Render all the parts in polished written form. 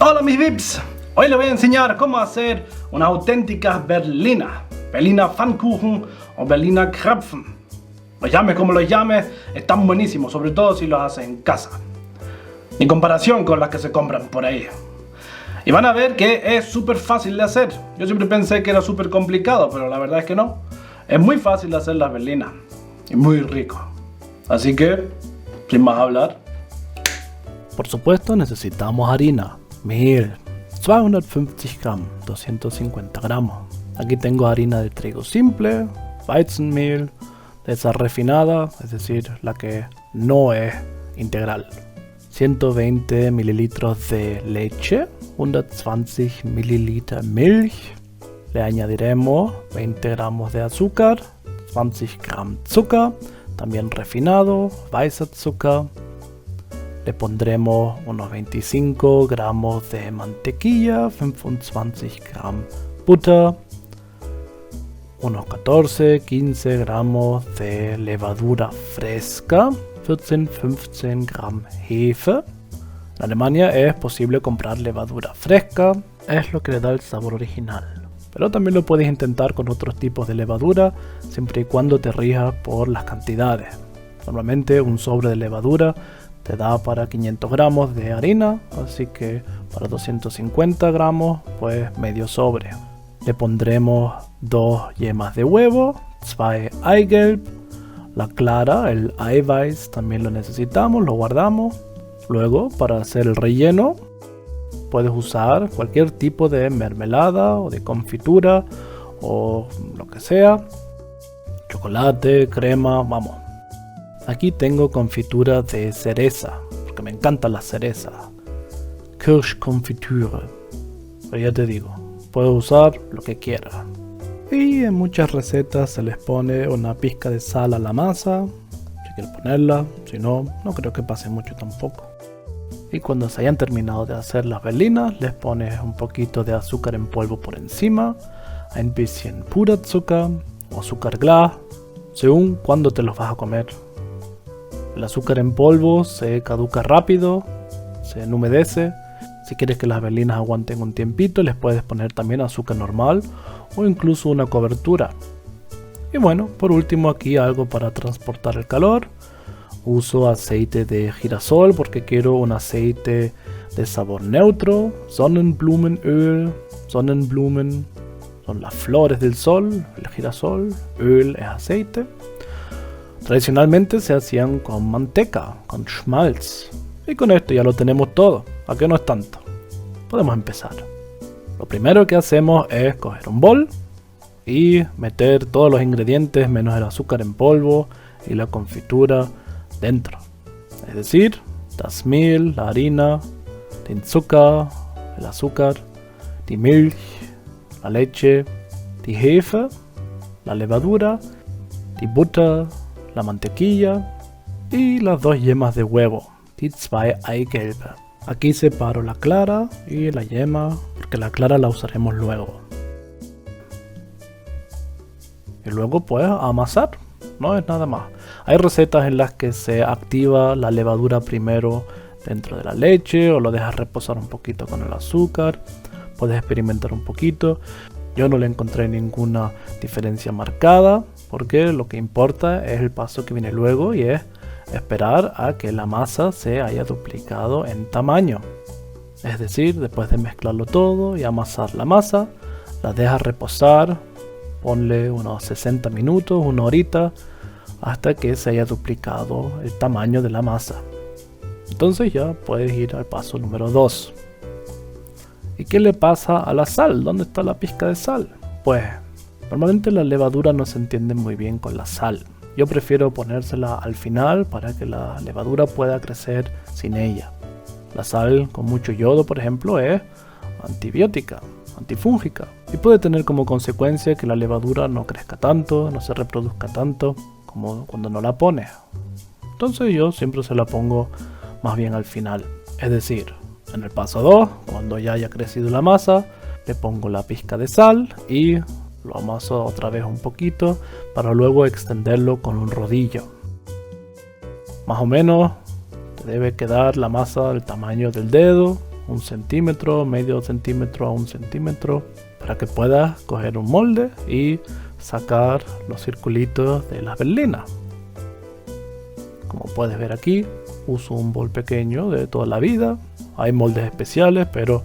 Hola mis vips, hoy les voy a enseñar cómo hacer unas auténticas berlinas, Berliner Pfannkuchen o Berliner Krapfen. Los llames como los llames, están buenísimos, sobre todo si los haces en casa, en comparación con las que se compran por ahí. Y van a ver que es súper fácil de hacer. Yo siempre pensé que era súper complicado, pero la verdad es que no. Es muy fácil de hacer las berlinas y muy rico. Así que, sin más hablar, por supuesto necesitamos harina, mehl, 250 Gramm, 250 gramos. Aquí tengo harina de trigo simple, Weizenmehl, de esa refinada, es decir, la que no es integral. 120 mililitros de leche, 120 mililiter Milch. Le añadiremos 20 gramos de azúcar, 20 Gramm Zucker, también refinado, weißer Zucker. Le pondremos unos 25 gramos de mantequilla, 25 Gramm Butter, unos 14-15 gramos de levadura fresca, 14-15 Gramm Hefe. En Alemania es posible comprar levadura fresca, es lo que le da el sabor original. Pero también lo puedes intentar con otros tipos de levadura, siempre y cuando te rijas por las cantidades. Normalmente un sobre de levadura te da para 500 gramos de harina, así que para 250 gramos, pues medio sobre. Le pondremos 2 yemas de huevo, 2 Eigelb, la clara, el Eiweiß también lo necesitamos, lo guardamos. Luego, para hacer el relleno, puedes usar cualquier tipo de mermelada o de confitura o lo que sea, chocolate, crema, vamos. Aquí tengo confitura de cereza, porque me encantan las cerezas. Kirschkonfitüre. Pero ya te digo, puedes usar lo que quieras. Y en muchas recetas se les pone una pizca de sal a la masa, si quieres ponerla, si no, no creo que pase mucho tampoco. Y cuando se hayan terminado de hacer las berlinas, les pones un poquito de azúcar en polvo por encima, ein bisschen Puderzucker o azúcar glas, según cuándo te los vas a comer. El azúcar en polvo se caduca rápido, se enhumedece. Si quieres que las berlinas aguanten un tiempito, les puedes poner también azúcar normal o incluso una cobertura. Y bueno, por último aquí algo para transportar el calor. Uso aceite de girasol porque quiero un aceite de sabor neutro. Sonnenblumenöl, Sonnenblumen son las flores del sol, el girasol, öl es aceite. Tradicionalmente se hacían con manteca, con Schmaltz. Y con esto ya lo tenemos todo, ¿a qué no es tanto? Podemos empezar. Lo primero que hacemos es coger un bol y meter todos los ingredientes menos el azúcar en polvo y la confitura dentro. Es decir, das Mehl, la harina, den Zucker, el azúcar, die Milch, la leche, die Hefe, la levadura, die Butter, la mantequilla y las 2 yemas de huevo, die 2 Eigelb. Aquí separo la clara y la yema porque la clara la usaremos luego. Y luego pues amasar, no es nada más. Hay recetas en las que se activa la levadura primero dentro de la leche o lo dejas reposar un poquito con el azúcar. Puedes experimentar un poquito. Yo no le encontré ninguna diferencia marcada porque lo que importa es el paso que viene luego y es esperar a que la masa se haya duplicado en tamaño. Es decir, después de mezclarlo todo y amasar la masa, la dejas reposar, ponle unos 60 minutos, una horita, hasta que se haya duplicado el tamaño de la masa. Entonces ya puedes ir al paso número 2. ¿Y qué le pasa a la sal? ¿Dónde está la pizca de sal? Pues normalmente la levadura no se entiende muy bien con la sal. Yo prefiero ponérsela al final para que la levadura pueda crecer sin ella. La sal con mucho yodo, por ejemplo, es antibiótica, antifúngica y puede tener como consecuencia que la levadura no crezca tanto, no se reproduzca tanto como cuando no la pones. Entonces yo siempre se la pongo más bien al final. Es decir, en el paso 2, cuando ya haya crecido la masa, le pongo la pizca de sal y lo amaso otra vez un poquito para luego extenderlo con un rodillo. Más o menos te debe quedar la masa del tamaño del dedo 1 centímetro, medio centímetro a 1 centímetro, para que puedas coger un molde y sacar los circulitos de las berlinas. Como puedes ver aquí, uso un bol pequeño de toda la vida. Hay moldes especiales, pero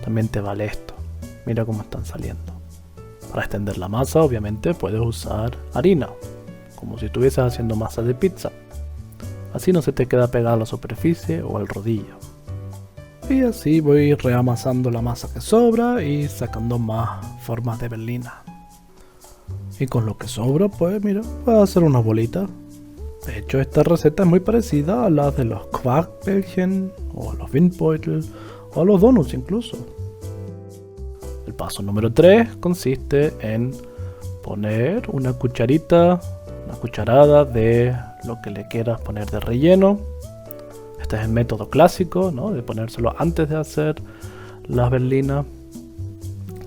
también te vale esto. Mira cómo están saliendo. Para extender la masa, obviamente, puedes usar harina, como si estuvieses haciendo masa de pizza. Así no se te queda pegada a la superficie o al rodillo. Y así voy reamasando la masa que sobra y sacando más formas de berlina. Y con lo que sobra, pues mira, voy a hacer una bolita. De hecho, esta receta es muy parecida a la de los Quarkbällchen, o a los Windbeutel, o a los donuts incluso. El paso número 3 consiste en poner una cucharada de lo que le quieras poner de relleno. Este es el método clásico, ¿no? De ponérselo antes de hacer las berlinas.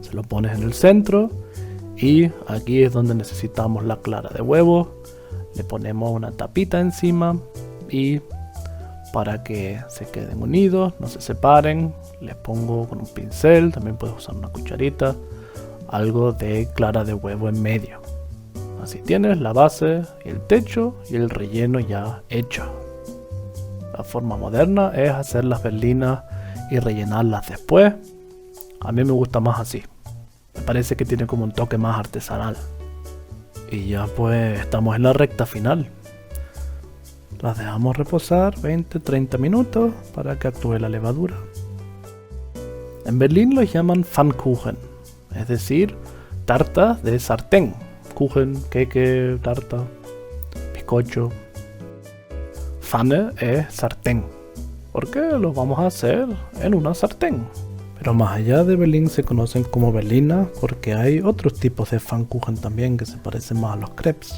Se lo pones en el centro y aquí es donde necesitamos la clara de huevo. Le ponemos una tapita encima y para que se queden unidos, no se separen, les pongo con un pincel, también puedes usar una cucharita, algo de clara de huevo en medio. Así tienes la base y el techo y el relleno ya hecho. La forma moderna es hacer las berlinas y rellenarlas después. A mí me gusta más así. Me parece que tiene como un toque más artesanal. Y ya pues estamos en la recta final. Las dejamos reposar 20-30 minutos para que actúe la levadura. En Berlín los llaman Pfannkuchen, es decir, tartas de sartén. Kuchen, queque, tarta, bizcocho. Pfanne es sartén, porque lo vamos a hacer en una sartén. Pero más allá de Berlín se conocen como berlinas porque hay otros tipos de Pfannkuchen también que se parecen más a los crepes.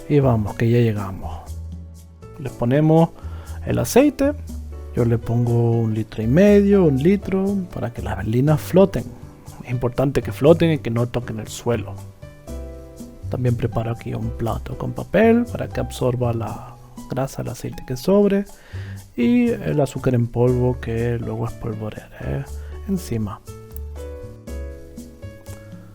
Y vamos, que ya llegamos. Le ponemos el aceite. Yo le pongo 1,5 litros, 1 litro, para que las berlinas floten. Es importante que floten y que no toquen el suelo. También preparo aquí un plato con papel para que absorba la grasa, el aceite que sobre. Y el azúcar en polvo que luego espolvorearé encima.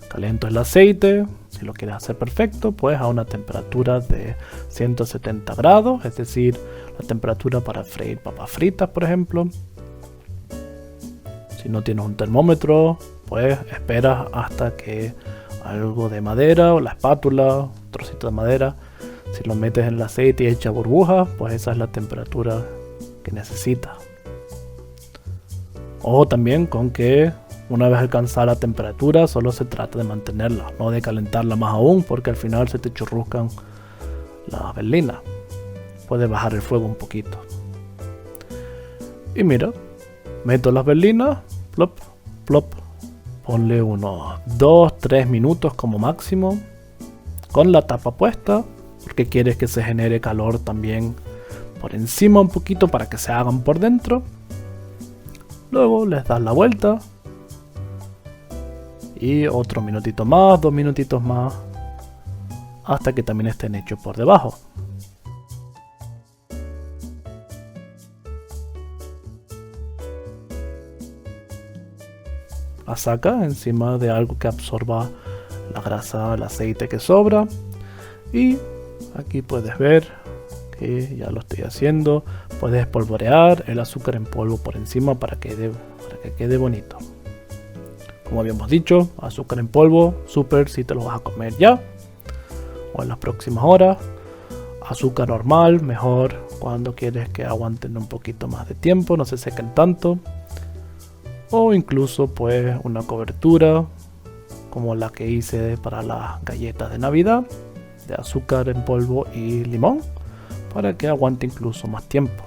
Caliento el aceite. Si lo quieres hacer perfecto, pues a una temperatura de 170 grados, es decir, la temperatura para freír papas fritas, por ejemplo. Si no tienes un termómetro, pues esperas hasta que algo de madera o la espátula, un trocito de madera, si lo metes en el aceite y echa burbujas, pues esa es la temperatura que necesitas. Ojo también con que una vez alcanzada la temperatura, solo se trata de mantenerla, no de calentarla más aún, porque al final se te churruscan las berlinas. Puedes bajar el fuego un poquito. Y mira, meto las berlinas, plop, plop. Ponle unos 2-3 minutos como máximo, con la tapa puesta, porque quieres que se genere calor también por encima un poquito para que se hagan por dentro. Luego les das la vuelta. Y otro minutito más, 2 minutitos más, hasta que también estén hechos por debajo. La saca encima de algo que absorba la grasa, el aceite que sobra. Y aquí puedes ver que ya lo estoy haciendo. Puedes espolvorear el azúcar en polvo por encima para que quede bonito. Como habíamos dicho, azúcar en polvo, súper si te lo vas a comer ya o en las próximas horas. Azúcar normal, mejor cuando quieres que aguanten un poquito más de tiempo, no se sequen tanto. O incluso pues una cobertura como la que hice para las galletas de Navidad, de azúcar en polvo y limón, para que aguante incluso más tiempo.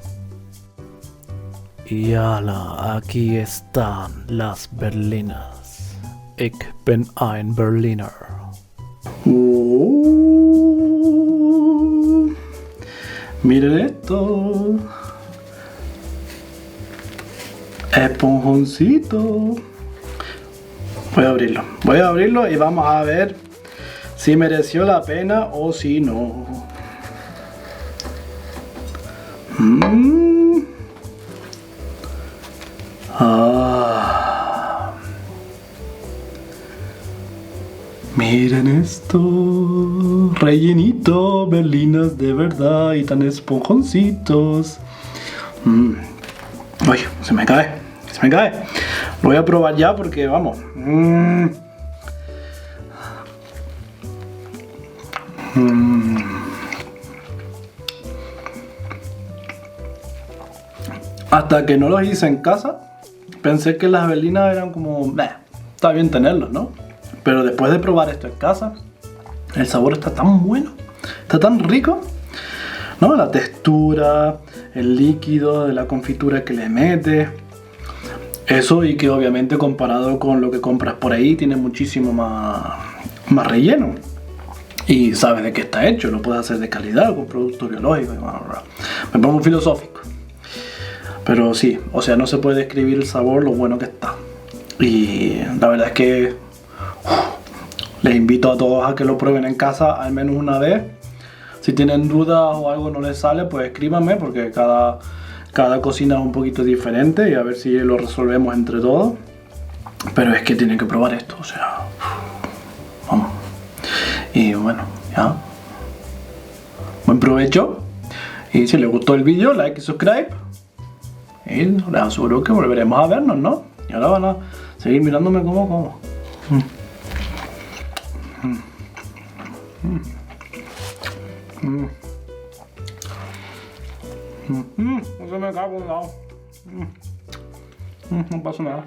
Y ala, aquí están las berlinas. Ich bin ein Berliner. Miren esto. Esponjoncito. Voy a abrirlo y vamos a ver si mereció la pena o si no. Miren esto, rellenito, berlinas de verdad y tan esponjoncitos. Uy, se me cae. Lo voy a probar ya porque vamos. Hasta que no los hice en casa, pensé que las berlinas eran como, está bien tenerlos, ¿no? Pero después de probar esto en casa, el sabor está tan bueno, está tan rico, ¿no? La textura, el líquido de la confitura que le metes. Eso, y que obviamente comparado con lo que compras por ahí tiene muchísimo más relleno. Y sabes de qué está hecho, lo puedes hacer de calidad, con productos biológicos. Me pongo filosófico. Pero sí, o sea, no se puede describir el sabor, lo bueno que está. Y la verdad es que les invito a todos a que lo prueben en casa al menos una vez. Si tienen dudas o algo no les sale, pues escríbanme, porque cada cocina es un poquito diferente y a ver si lo resolvemos entre todos. Pero es que tienen que probar esto, o sea, vamos. Y bueno, ya. Buen provecho. Y si les gustó el vídeo, like y subscribe. Y les aseguro que volveremos a vernos, ¿no? Y ahora van a seguir mirándome como. No se me cae por un lado. No pasa nada.